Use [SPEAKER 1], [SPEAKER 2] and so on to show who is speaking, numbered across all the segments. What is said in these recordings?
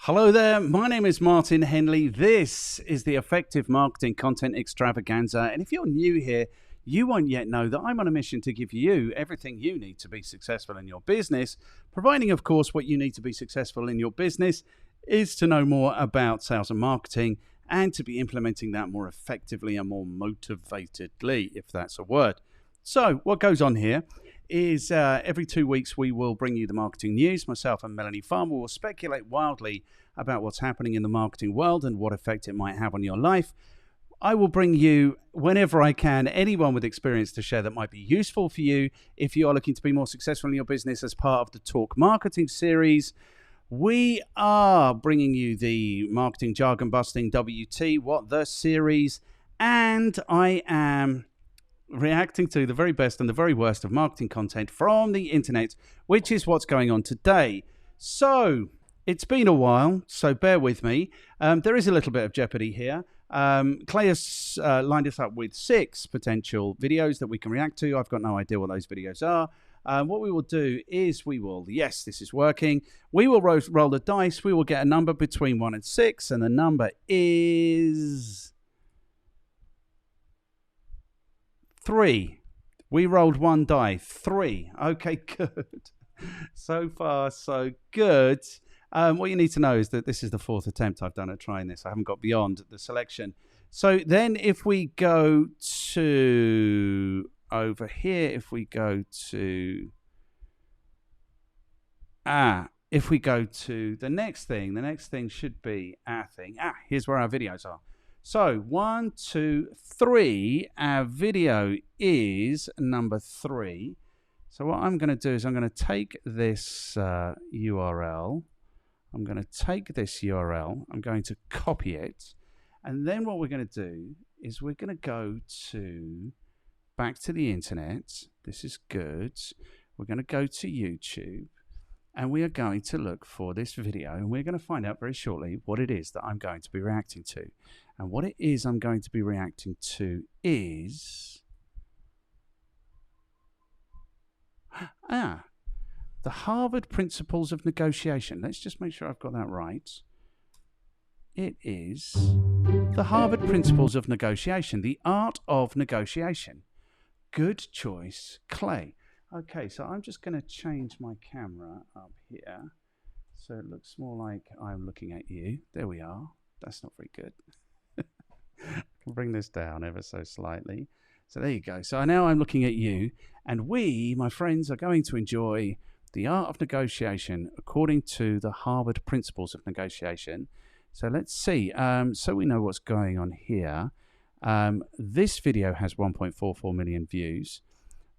[SPEAKER 1] Hello there, my name is Martin Henley. This is the Effective Marketing Content Extravaganza. And if you're new here, you won't yet know that I'm on a mission to give you everything you need to be successful in your business, providing, of course, what you need to be successful in your business is to know more about sales and marketing and to be implementing that more effectively and more motivatedly, if that's a word. So what goes on here is every 2 weeks we will bring you the marketing news. Myself and Melanie Farmer will speculate wildly about what's happening in the marketing world and what effect it might have on your life. I will bring you, whenever I can, anyone with experience to share that might be useful for you if you are looking to be more successful in your business as part of the Talk Marketing series. We are bringing you the Marketing Jargon Busting WT, What the series, and I am reacting to the very best and the very worst of marketing content from the internet, which is what's going on today. So it's been a while, so bear with me. There is a little bit of jeopardy here. Clay has lined us up with 6 potential videos that we can react to. I've got no idea what those videos are. What we will do is yes, this is working. We will roll the dice. We will get a number between 1 and 6, and the number is 3. We rolled 1 die. 3. Okay, good. So far, so good. What you need to know is that this is the 4th attempt I've done at trying this. I haven't got beyond the selection. So then if we go to over here, if we go to the next thing should be our thing. Here's where our videos are. So 1, 2, 3, our video is number 3. So what I'm going to do is I'm going to take this URL. I'm going to take this URL. I'm going to copy it. And then what we're going to do is we're going to go back to the internet. This is good. We're going to go to YouTube. And we are going to look for this video, and we're going to find out very shortly what it is that I'm going to be reacting to. And what it is I'm going to be reacting to is the Harvard Principles of Negotiation. Let's just make sure I've got that right. It is the Harvard Principles of Negotiation, the art of negotiation. Good choice, Clay. Okay, so I'm just going to change my camera up here so it looks more like I'm looking at you. There we are. That's not very good. I can bring this down ever so slightly. So there you go. So now I'm looking at you, and we, my friends, are going to enjoy the art of negotiation according to the Harvard Principles of Negotiation. So let's see. So we know what's going on here. This video has 1.44 million views.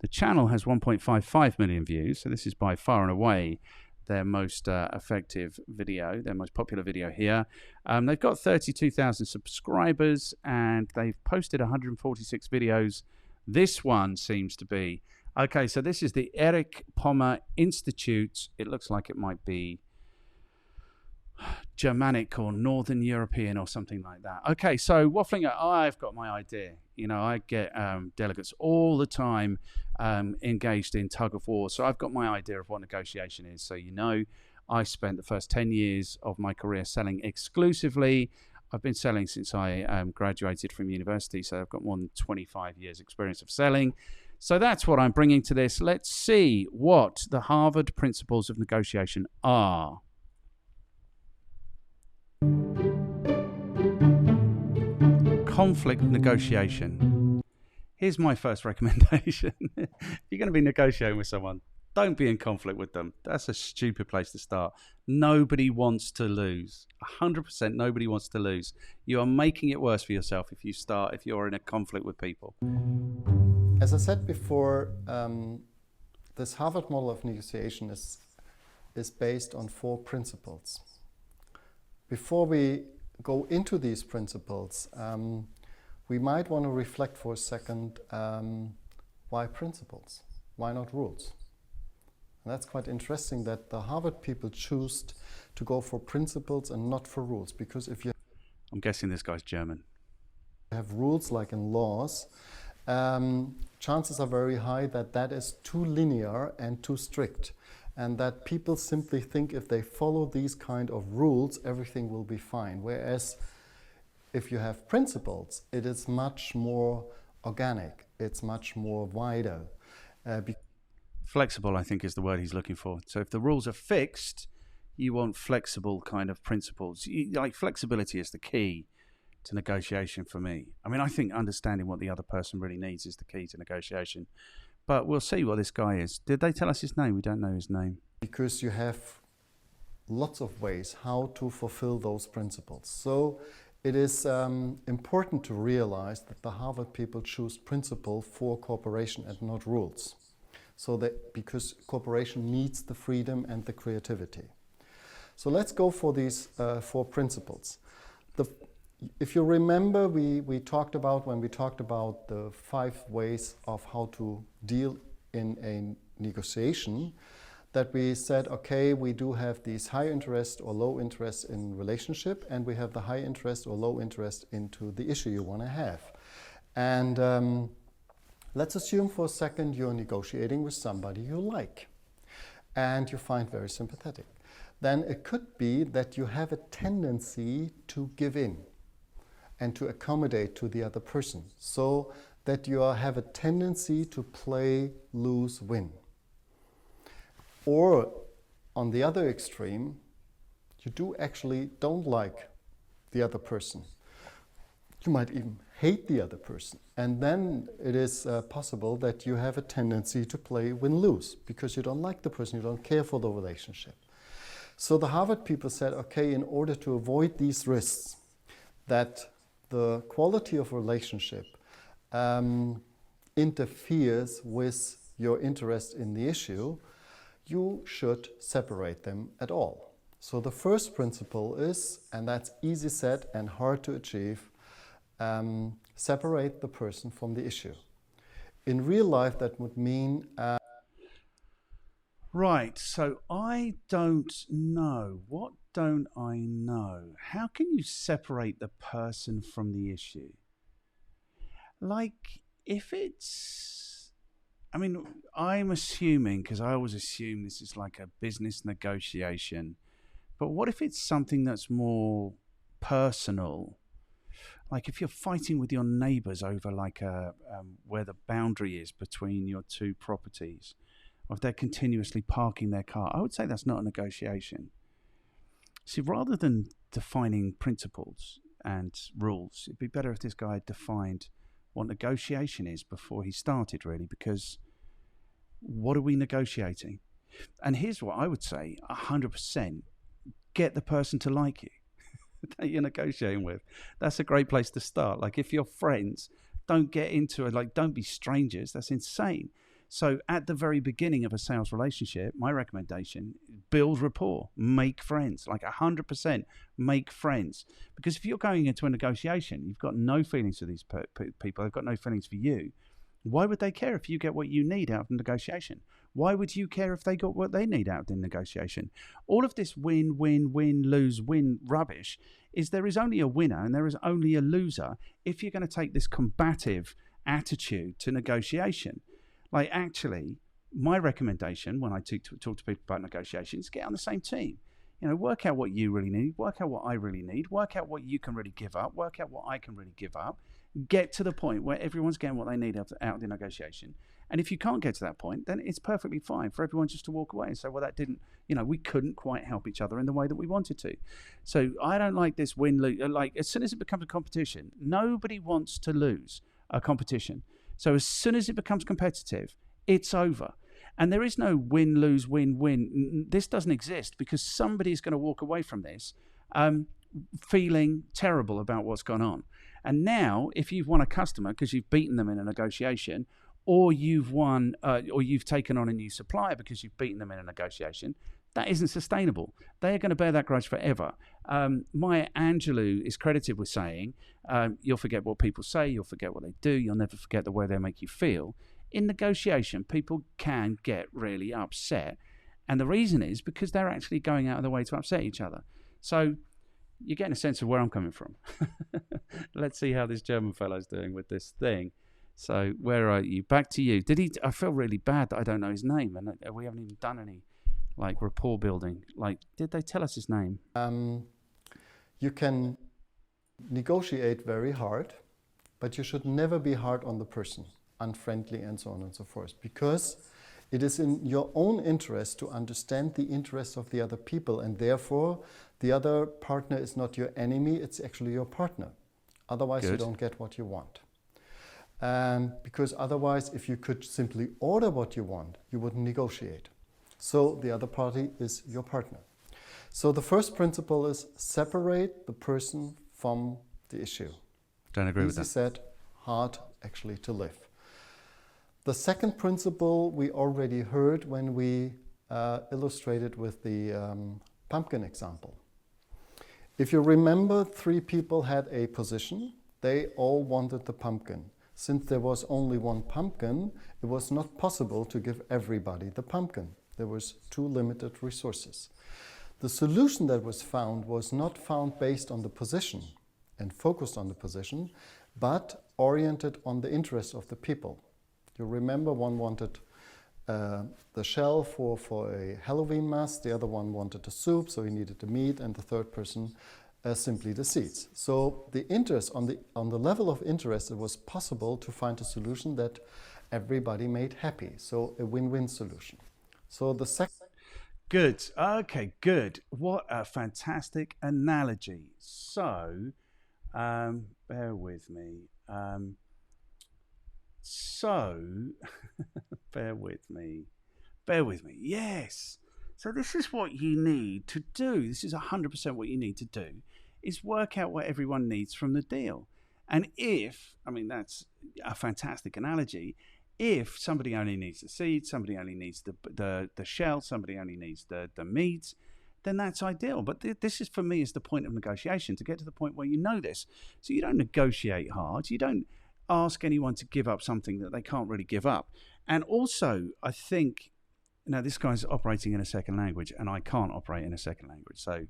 [SPEAKER 1] The channel has 1.55 million views, so this is by far and away their most effective video, their most popular video here. They've got 32,000 subscribers, and they've posted 146 videos. This one seems to be... Okay, so this is the Erich Pommer Institute. It looks like it might be Germanic or Northern European or something like that. Okay, so waffling, I've got my idea. You know, I get delegates all the time engaged in tug of war. So I've got my idea of what negotiation is. So, you know, I spent the first 10 years of my career selling exclusively. I've been selling since I graduated from university. So I've got more than 25 years experience of selling. So that's what I'm bringing to this. Let's see what the Harvard Principles of Negotiation are. Conflict negotiation. Here's my first recommendation. If you're going to be negotiating with someone, don't be in conflict with them. That's a stupid place to start. Nobody wants to lose. 100% nobody wants to lose. You are making it worse for yourself if you're in a conflict with people.
[SPEAKER 2] As I said before, this Harvard model of negotiation is based on 4 principles. Before we go into these principles, we might want to reflect for a second, why principles? Why not rules? And that's quite interesting that the Harvard people choose to go for principles and not for rules, because if you...
[SPEAKER 1] I'm guessing this guy's German.
[SPEAKER 2] ...have rules like in laws, chances are very high that that is too linear and too strict. and that people simply think if they follow these kind of rules, everything will be fine. Whereas if you have principles, it is much more organic, it's much more wider.
[SPEAKER 1] Flexible, I think, is the word he's looking for. So if the rules are fixed, you want flexible kind of principles. Like flexibility is the key to negotiation for me. I mean, I think understanding what the other person really needs is the key to negotiation. But we'll see what this guy is. Did they tell us his name? We don't know his name.
[SPEAKER 2] Because you have lots of ways how to fulfill those principles. So it is important to realize that the Harvard people choose principle for cooperation and not rules. So that because cooperation needs the freedom and the creativity. So let's go for these 4 principles. If you remember, we talked about, when we talked about the 5 ways of how to deal in a negotiation, that we said, okay, we do have these high interest or low interest in relationship, and we have the high interest or low interest into the issue you want to have. And let's assume for a second you're negotiating with somebody you like and you find very sympathetic. Then it could be that you have a tendency to give in and to accommodate to the other person, so that you have a tendency to play lose-win. Or on the other extreme, you don't like the other person. You might even hate the other person. And then it is possible that you have a tendency to play win-lose, because you don't like the person, you don't care for the relationship. So the Harvard people said, okay, in order to avoid these risks, that the quality of relationship interferes with your interest in the issue, you should separate them at all. So the first principle is, and that's easy said and hard to achieve, separate the person from the issue. In real life, that would mean...
[SPEAKER 1] Right, so I don't know. What don't I know? How can you separate the person from the issue? Like, if it's... I mean, I'm assuming, because I always assume this is like a business negotiation, but what if it's something that's more personal? Like if you're fighting with your neighbours over like where the boundary is between your 2 properties, or if they're continuously parking their car, I would say that's not a negotiation. See, rather than defining principles and rules, it'd be better if this guy had defined what negotiation is before he started, really, because what are we negotiating? And here's what I would say, 100%, get the person to like you that you're negotiating with. That's a great place to start. Like if you're friends, don't get into it, like don't be strangers. That's insane. So at the very beginning of a sales relationship, my recommendation, build rapport, make friends, like 100% make friends. Because if you're going into a negotiation, you've got no feelings for these people, they've got no feelings for you. Why would they care if you get what you need out of the negotiation? Why would you care if they got what they need out of the negotiation? All of this win, win, win, lose, win rubbish is there is only a winner and there is only a loser if you're going to take this combative attitude to negotiation. Like actually, my recommendation when I talk to people about negotiations, get on the same team. You know, work out what you really need, work out what I really need, work out what you can really give up, work out what I can really give up. Get to the point where everyone's getting what they need out of the negotiation. And if you can't get to that point, then it's perfectly fine for everyone just to walk away and say, well, that didn't, you know, we couldn't quite help each other in the way that we wanted to. So I don't like this win-lose. Like as soon as it becomes a competition, nobody wants to lose a competition. So as soon as it becomes competitive, it's over. And there is no win, lose, win, win. This doesn't exist because somebody's going to walk away from this feeling terrible about what's gone on. And now, if you've won a customer because you've beaten them in a negotiation, or you've won, or you've taken on a new supplier because you've beaten them in a negotiation, that isn't sustainable. They are going to bear that grudge forever. Maya Angelou is credited with saying, you'll forget what people say, you'll forget what they do, you'll never forget the way they make you feel. In negotiation, people can get really upset. And the reason is because they're actually going out of their way to upset each other. So you're getting a sense of where I'm coming from. Let's see how this German fellow's doing with this thing. So where are you? Back to you. I feel really bad that I don't know his name, and we haven't even done any like rapport building. Like, did they tell us his name?
[SPEAKER 2] You can negotiate very hard, but you should never be hard on the person, unfriendly and so on and so forth, because it is in your own interest to understand the interests of the other people, and therefore the other partner is not your enemy, it's actually your partner. Otherwise you don't get what you want. Because otherwise, if you could simply order what you want, you wouldn't negotiate. So the other party is your partner. So the first principle is separate the person from the issue.
[SPEAKER 1] Don't agree with that.
[SPEAKER 2] Easy said, hard actually to live. The second principle we already heard when we illustrated with the pumpkin example. If you remember, 3 people had a position. They all wanted the pumpkin. Since there was only one pumpkin, it was not possible to give everybody the pumpkin. There was too limited resources. The solution that was not found based on the position and focused on the position, but oriented on the interests of the people. You remember, one wanted the shell for a Halloween mask, the other one wanted the soup, so he needed the meat, and the third person simply the seeds. So the interest, on the level of interest, it was possible to find a solution that everybody made happy. So a win-win solution. So the second...
[SPEAKER 1] Good. Okay, good. What a fantastic analogy. So, bear with me. Bear with me. Yes. So this is what you need to do. This is 100% what you need to do, is work out what everyone needs from the deal. And that's a fantastic analogy. If somebody only needs the seeds, somebody only needs the shell, somebody only needs the meat, then that's ideal. But this is, for me, is the point of negotiation, to get to the point where you know this. So you don't negotiate hard. You don't ask anyone to give up something that they can't really give up. And also, I think, now this guy's operating in a second language, and I can't operate in a second language. So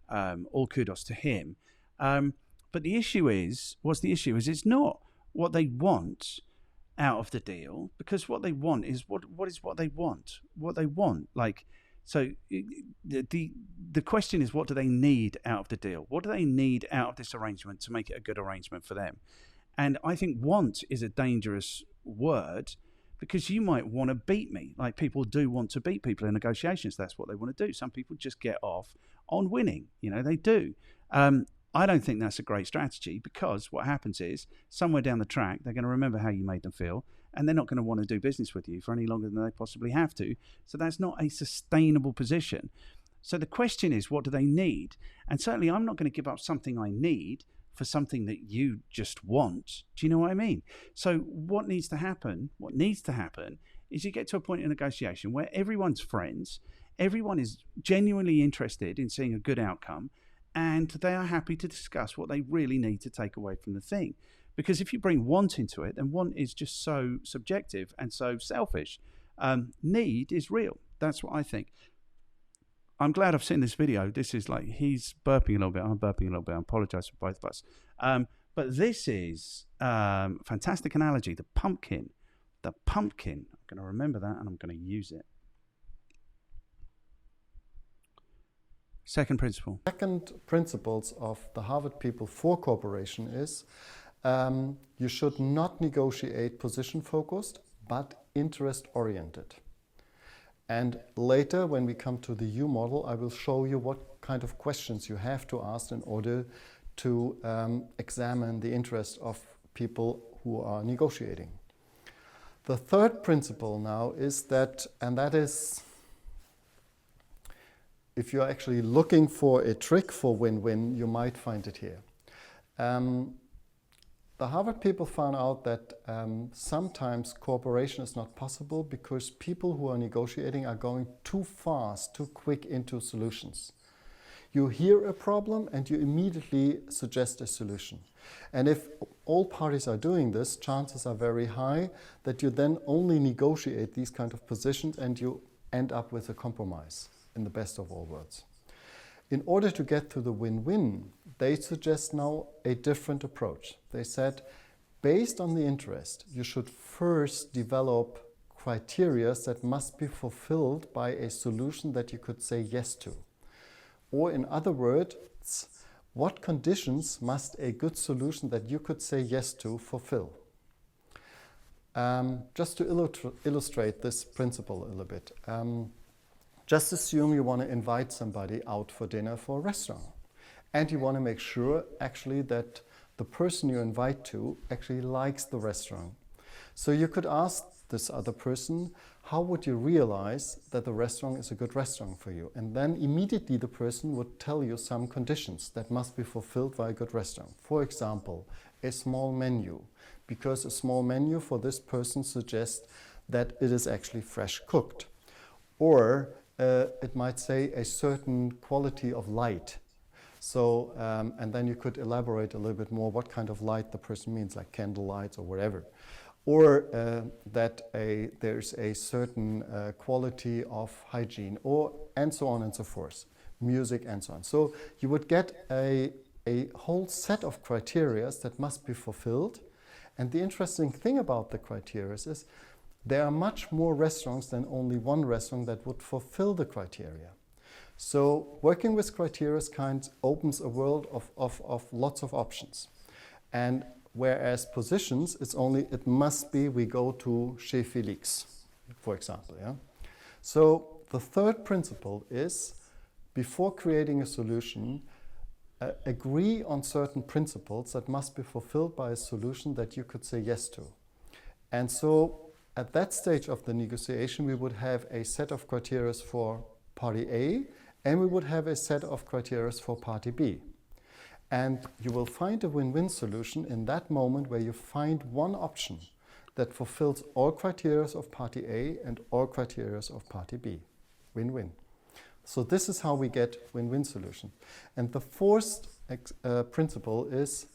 [SPEAKER 1] all kudos to him. But the issue is, it's not what they want out of the deal, because what they want is what they want. Like, so the question is, what do they need out of the deal? What do they need out of this arrangement to make it a good arrangement for them? And I think want is a dangerous word, because you might want to beat me. Like, people do want to beat people in negotiations. That's what they want to do. Some people just get off on winning. They do. I don't think that's a great strategy, because what happens is, somewhere down the track, they're going to remember how you made them feel, and they're not going to want to do business with you for any longer than they possibly have to. So that's not a sustainable position. So the question is, what do they need? And certainly I'm not going to give up something I need for something that you just want. Do you know what I mean? So what needs to happen is you get to a point in negotiation where everyone's friends, everyone is genuinely interested in seeing a good outcome, and they are happy to discuss what they really need to take away from the thing. Because if you bring want into it, then want is just so subjective and so selfish. Need is real. That's what I think. I'm glad I've seen this video. This is like, he's burping a little bit, I'm burping a little bit. I apologize for both of us. But this is fantastic analogy. The pumpkin. I'm going to remember that, and I'm going to use it. Second principles of the Harvard people for cooperation is you should not negotiate position focused, but interest oriented. And later, when we come to the U model, I will show you what kind of questions you have to ask in order to examine the interest of people who are negotiating. The third principle now is that, and that is, if you're actually looking for a trick for win-win, you might find it here. The Harvard people found out that sometimes cooperation is not possible because people who are negotiating are going too fast, too quick into solutions. You hear a problem and you immediately suggest a solution. And if all parties are doing this, chances are very high that you then only negotiate these kind of positions and you end up with a compromise, in the best of all worlds. In order to get to the win-win, they suggest now a different approach. They said, based on the interest, you should first develop
[SPEAKER 2] criteria that must be fulfilled by a solution that you could say yes to. Or in other words, what conditions must a good solution that you could say yes to fulfill? Just to illustrate this principle a little bit, just assume you want to invite somebody out for dinner for a restaurant. And you want to make sure actually that the person you invite to actually likes the restaurant. So you could ask this other person, how would you realize that the restaurant is a good restaurant for you? And then immediately the person would tell you some conditions that must be fulfilled by a good restaurant. For example, a small menu, because a small menu for this person suggests that it is actually fresh cooked. Or it might say a certain quality of light. So, and then you could elaborate a little bit more what kind of light the person means, like candle lights or whatever. Or that there's a certain quality of hygiene, or and so on and so forth, music and so on. So you would get a whole set of criteria that must be fulfilled. And the interesting thing about the criteria is there are much more restaurants than only one restaurant that would fulfill the criteria. So working with criteria kind opens a world of lots of options. And whereas positions, it must be we go to chez Félix, for example. Yeah? So the third principle is, before creating a solution, agree on certain principles that must be fulfilled by a solution that you could say yes to. And so at that stage of the negotiation, we would have a set of criteria for party A, and we would have a set of criteria for party B. And you will find a win-win solution in that moment where you find one option that fulfills all criteria of party A and all criteria of party B. Win-win. So this is how we get win-win solution. And the fourth principle is,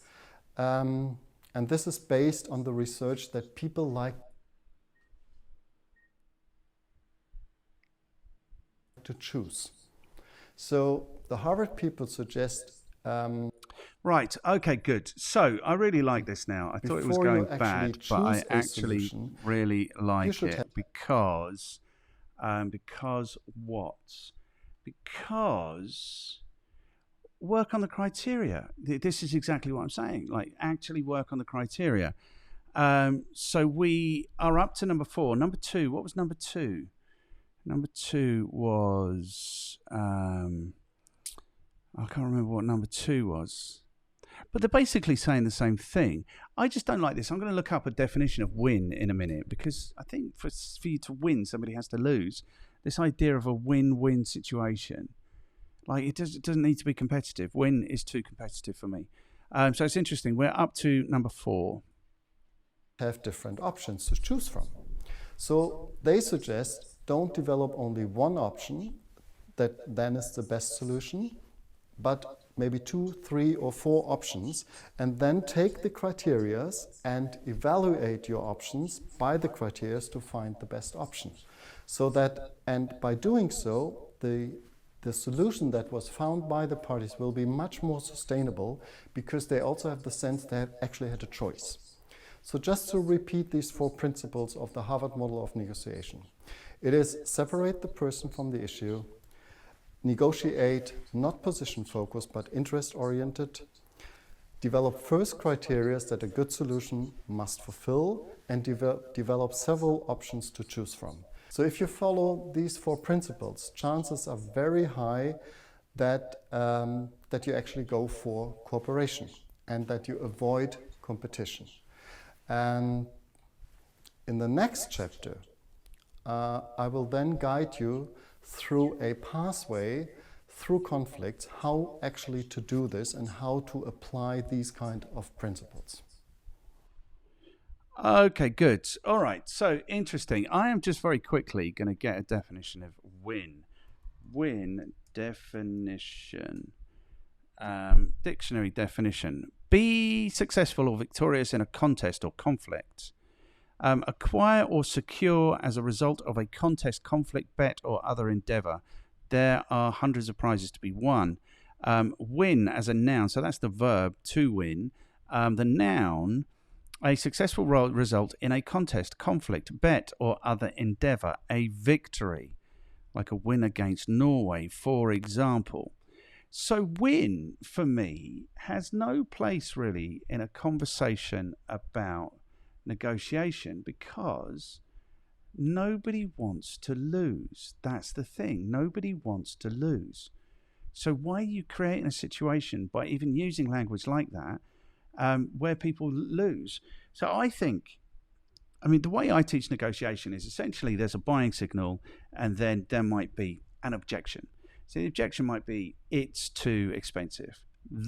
[SPEAKER 2] and this is based on the research that people like to choose. So the Harvard people suggest
[SPEAKER 1] right, okay, good. So I really like this now. I thought it was going bad, but I actually really like it because what? Because work on the criteria. This is exactly what I'm saying. Like, actually work on the criteria. So we are up to number 4. Number 2, what was number 2? Number 2 was, I can't remember what number 2 was. But they're basically saying the same thing. I just don't like this. I'm going to look up a definition of win in a minute, because I think for you to win, somebody has to lose. This idea of a win-win situation, like it doesn't need to be competitive. Win is too competitive for me. So it's interesting. We're up to number 4.
[SPEAKER 2] Have different options to choose from. So they suggest don't develop only one option that then is the best solution, but maybe 2, 3, or 4 options, and then take the criteria and evaluate your options by the criteria to find the best option. So that, and by doing so, the solution that was found by the parties will be much more sustainable, because they also have the sense they have actually had a choice. So just to repeat these 4 principles of the Harvard model of negotiation. It is separate the person from the issue, negotiate not position focused but interest oriented, develop first criteria that a good solution must fulfill, and develop several options to choose from. So if you follow these 4 principles, chances are very high that, that you actually go for cooperation and that you avoid competition. And in the next chapter, I will then guide you through a pathway through conflicts, how actually to do this and how to apply these kind of principles.
[SPEAKER 1] Okay, good. All right, so interesting. I am just very quickly going to get a definition of win. Win definition. Dictionary definition. Be successful or victorious in a contest or conflict. Acquire or secure as a result of a contest, conflict, bet, or other endeavor. There are hundreds of prizes to be won. Win as a noun, so that's the verb, to win. The noun A successful result in a contest, conflict, bet, or other endeavour. A victory, like a win against Norway, for example. So win, for me, has no place really in a conversation about negotiation, because nobody wants to lose. That's the thing. Nobody wants to lose. So why are you creating a situation by even using language like that where people lose? So I think, the way I teach negotiation is essentially there's a buying signal and then there might be an objection. So the objection might be, it's too expensive.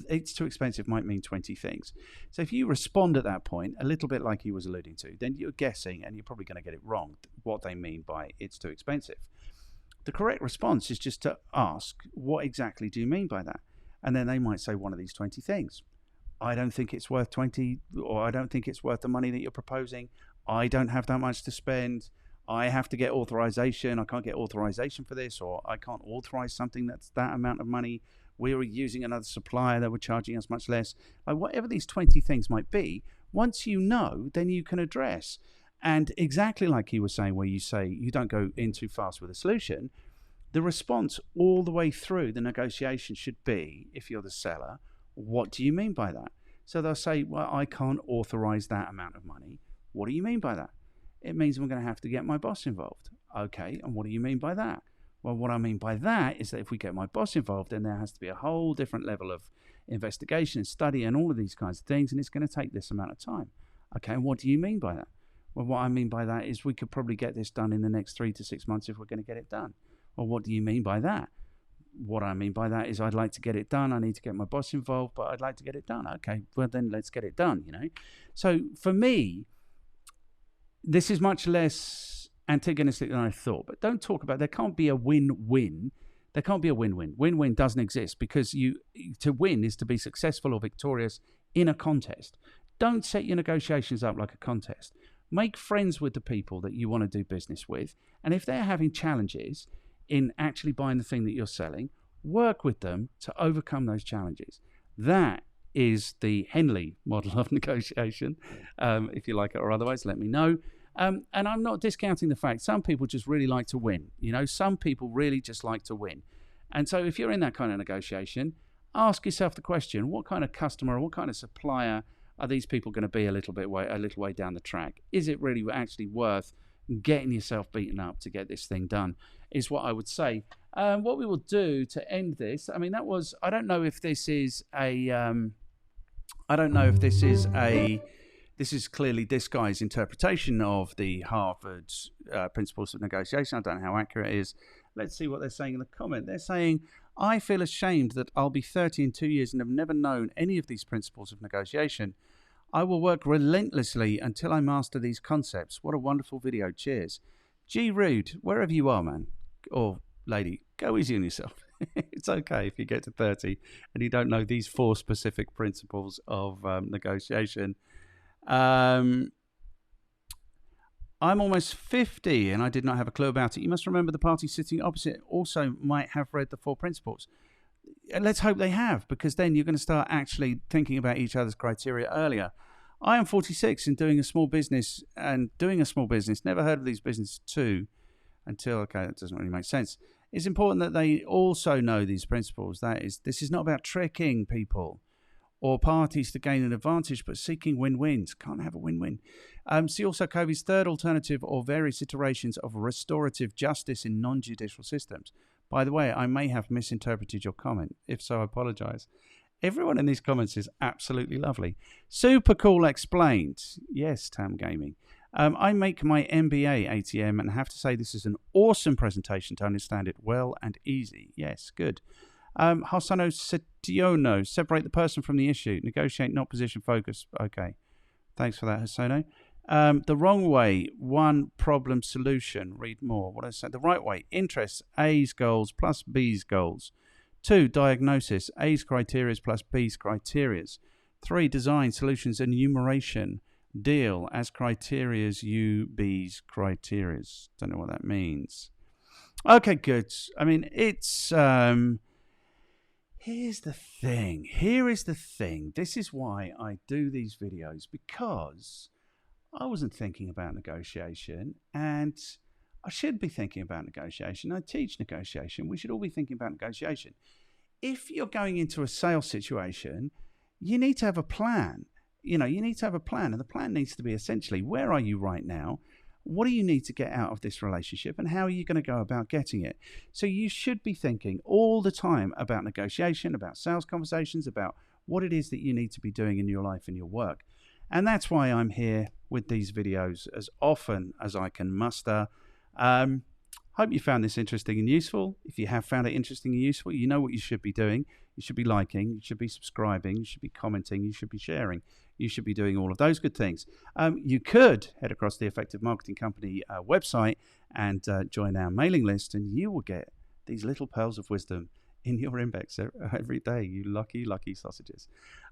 [SPEAKER 1] It's too expensive might mean 20 things. So if you respond at that point, a little bit like he was alluding to, then you're guessing and you're probably going to get it wrong, what they mean by it's too expensive. The correct response is just to ask, what exactly do you mean by that? And then they might say one of these 20 things. I don't think it's worth 20, or I don't think it's worth the money that you're proposing. I don't have that much to spend. I have to get authorization. I can't get authorization for this, or I can't authorize something that's that amount of money. We were using another supplier that were charging us much less. Like whatever these 20 things might be, once you know, then you can address. And exactly like he was saying, where you say you don't go in too fast with a solution, the response all the way through the negotiation should be, if you're the seller, what do you mean by that? So they'll say, well, I can't authorize that amount of money. What do you mean by that? It means I'm going to have to get my boss involved. Okay, and what do you mean by that? Well, what I mean by that is that if we get my boss involved, then there has to be a whole different level of investigation and study and all of these kinds of things, and it's going to take this amount of time. Okay, and what do you mean by that? Well, what I mean by that is we could probably get this done in the next 3 to 6 months if we're going to get it done. Well, what do you mean by that? What I mean by that is I'd like to get it done. I need to get my boss involved, but I'd like to get it done. Okay, well then let's get it done, So for me, this is much less antagonistic than I thought. But don't talk about, there can't be a win-win. There can't be a win-win. Win-win doesn't exist, because to win is to be successful or victorious in a contest. Don't set your negotiations up like a contest. Make friends with the people that you want to do business with. And if they're having challenges in actually buying the thing that you're selling, work with them to overcome those challenges. That is the Henley model of negotiation. If you like it or otherwise, let me know. And I'm not discounting the fact some people just really like to win. Some people really just like to win. And so if you're in that kind of negotiation, ask yourself the question, what kind of customer or what kind of supplier are these people going to be a little way down the track? Is it really actually worth getting yourself beaten up to get this thing done, is what I would say. What we will do to end this, I don't know if this is this is clearly this guy's interpretation of the Harvard principles of negotiation. I don't know how accurate it is. Let's see what they're saying in the comment. They're saying, I feel ashamed that I'll be 30 in 2 years and have never known any of these principles of negotiation. I will work relentlessly until I master these concepts. What a wonderful video. Cheers. G. Rude, wherever you are, man, or lady, go easy on yourself. It's okay if you get to 30 and you don't know these 4 specific principles of negotiation. I'm almost 50 and I did not have a clue about it. You must remember the party sitting opposite also might have read the 4 principles. Let's hope they have, because then you're going to start actually thinking about each other's criteria earlier. I am 46 and doing a small business. Never heard of these businesses too until, okay, that doesn't really make sense. It's important that they also know these principles. This is not about tricking people or parties to gain an advantage, but seeking win-wins. Can't have a win-win. See also Covey's third alternative or various iterations of restorative justice in non-judicial systems. By the way, I may have misinterpreted your comment. If so, I apologize. Everyone in these comments is absolutely lovely. Super cool explained. Yes, Tam Gaming. I make my MBA ATM and have to say this is an awesome presentation to understand it well and easy. Yes, good. Hasano Setiono, separate the person from the issue. Negotiate, not position focus. Okay. Thanks for that, Hasano. The wrong way, 1 problem solution. Read more. What I said. The right way, interests, A's goals plus B's goals. 2, diagnosis, A's criteria plus B's criteria. 3, design, solutions, enumeration. Deal, as criterias, U, B's criteria. Don't know what that means. Okay, good. I mean, it's Here's the thing. Here is the thing. This is why I do these videos, because I wasn't thinking about negotiation, and I should be thinking about negotiation. I teach negotiation. We should all be thinking about negotiation. If you're going into a sales situation, you need to have a plan. You need to have a plan, and the plan needs to be essentially, where are you right now? What do you need to get out of this relationship, and how are you going to go about getting it? So you should be thinking all the time about negotiation, about sales conversations, about what it is that you need to be doing in your life and your work. And that's why I'm here with these videos as often as I can muster. Hope you found this interesting and useful. If you have found it interesting and useful, you know what you should be doing. You should be liking, you should be subscribing, you should be commenting, you should be sharing. You should be doing all of those good things. You could head across the Effective Marketing Company website and join our mailing list, and you will get these little pearls of wisdom in your inbox every day, you lucky, lucky sausages.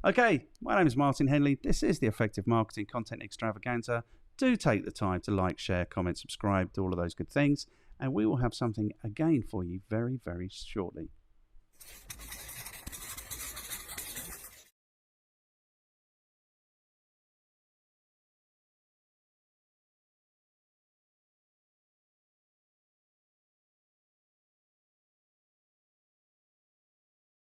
[SPEAKER 1] Okay, my name is Martin Henley. This is the Effective Marketing Content Extravaganza. Do take the time to like, share, comment, subscribe, do all of those good things, and we will have something again for you very, very shortly.